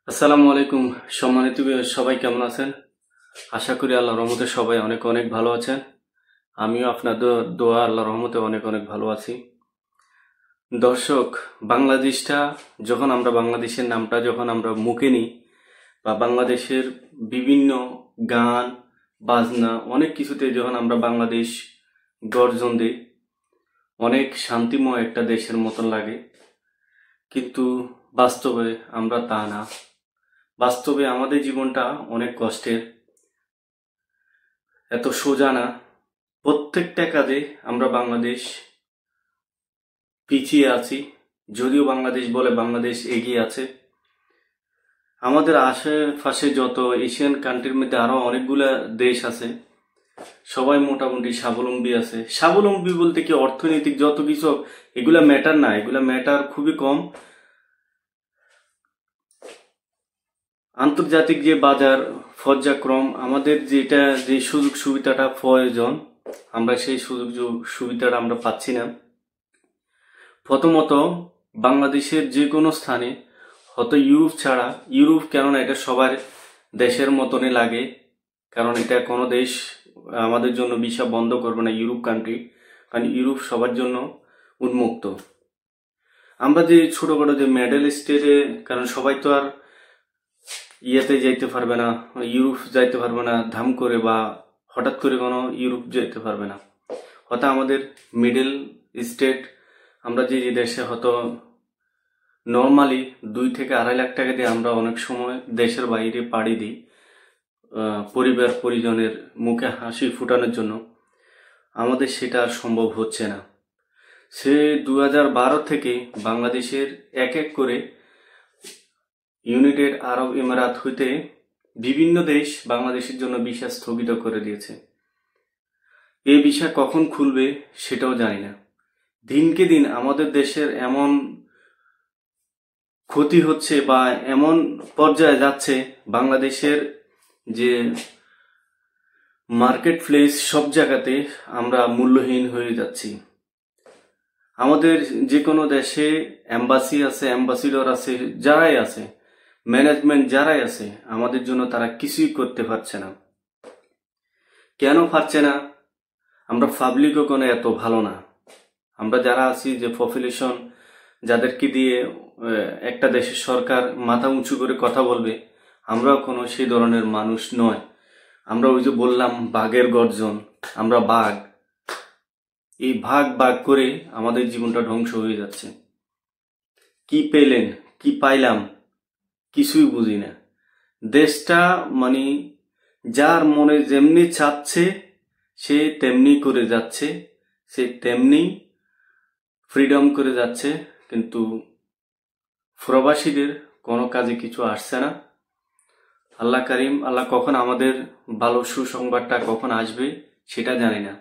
আসসালামু আলাইকুম। সম্মানিত সবাই কেমন আছেন? আশা করি আল্লাহর রহমতে সবাই অনেক অনেক ভালো আছেন। আমিও আপনাদের দোয়া আল্লাহর রহমতে অনেক অনেক ভালো আছি। দর্শক, বাংলাদেশটা যখন আমরা বাংলাদেশের নামটা যখন আমরা মুখে নিই বা বাংলাদেশের বিভিন্ন গান বাজনা অনেক কিছুতে যখন আমরা বাংলাদেশ গর্জন দিই, অনেক শান্তিময় একটা দেশের মতন লাগে। কিন্তু বাস্তবে আমরা তা না। বাস্তবে আমাদের জীবনটা অনেক কষ্টের, এত সোজা না। প্রত্যেকটা কাজে আমরা বাংলাদেশ পিছিয়ে আছি। যদিও বাংলাদেশ বলে বাংলাদেশ এগিয়ে আছে। আমাদের আশেপাশে যত এশিয়ান কান্ট্রির মধ্যে আরো অনেকগুলা দেশ আছে, সবাই মোটামুটি স্বাবলম্বী আছে। স্বাবলম্বী বলতে কি অর্থনৈতিক যত কিছু, এগুলা ম্যাটার না, এগুলা ম্যাটার খুবই কম। আন্তর্জাতিক যে বাজার পর্যায়ক্রম, আমাদের যেটা যে সুযোগ সুবিধাটা প্রয়োজন, আমরা সেই সুযোগ সুবিধাটা আমরা পাচ্ছি না। প্রথমত, বাংলাদেশের যে কোনো স্থানে, হয়তো ইউরোপ ছাড়া, ইউরোপ কেননা এটা সবার দেশের মতনই লাগে, কারণ এটা কোনো দেশ আমাদের জন্য ভিসা বন্ধ করবে না, ইউরোপ কান্ট্রি, কারণ ইউরোপ সবার জন্য উন্মুক্ত। আমরা যে ছোটখাটো যে মিডল স্টেটে, কারণ সবাই তো আর ইয়েতে যাইতে পারবে না, ইউরোপ যাইতে পারবে না ধাম করে, বা হঠাৎ করে কোনো ইউরোপ যেতে পারবে না। হয়তো আমাদের মিডল স্টেট, আমরা যে দেশে হয়তো নর্মালি 2 থেকে 2.5 লাখ টাকা দিয়ে আমরা অনেক সময় দেশের বাইরে পাড়ি দিই পরিবার পরিজনের মুখে হাসি ফুটানোর জন্য, আমাদের সেটা আর সম্ভব হচ্ছে না। সে 2012 থেকে বাংলাদেশের এক এক করে ইউনাইটেড আরব এমিরাত হইতে বিভিন্ন দেশ বাংলাদেশের জন্য ভিসা স্থগিত করে দিয়েছে। এই ভিসা কখন খুলবে সেটাও জানি না। দিনকে দিন আমাদের দেশের এমন ক্ষতি হচ্ছে বা এমন পর্যায়ে যাচ্ছে, বাংলাদেশের যে মার্কেট প্লেস সব জায়গাতে আমরা মূল্যহীন হয়ে যাচ্ছি। আমাদের যে কোনো দেশে এম্বাসি আছে, অ্যাম্বাসিডর আছে, যারাই আছে, ম্যানেজমেন্ট যারাই আছে, আমাদের জন্য তারা কিছুই করতে পারছে না। কেন পারছে না? আমরা পাবলিকও কোনো এত ভালো না। আমরা যারা আছি, যে পপুলেশন, যাদেরকে দিয়ে একটা দেশের সরকার মাথা উঁচু করে কথা বলবে, আমরাও কোনো সেই ধরনের মানুষ নয়। আমরা ওই যে বললাম বাঘের গর্জন, আমরা বাঘ। এই ভাগ ভাগ করে আমাদের জীবনটা ধ্বংস হয়ে যাচ্ছে। কি পেলেন, কি পাইলাম, কিছুই বুঝি না। দেশটা মানে যার মনে যেমনি চাচ্ছে সে তেমনি করে যাচ্ছে, সে তেমনি ফ্রিডম করে যাচ্ছে, কিন্তু প্রবাসীদের কোনো কাজে কিছু আসছে না। আল্লাহ কারিম, আল্লাহ কখন আমাদের ভালো সুসংবাদটা কখন আসবে সেটা জানি না।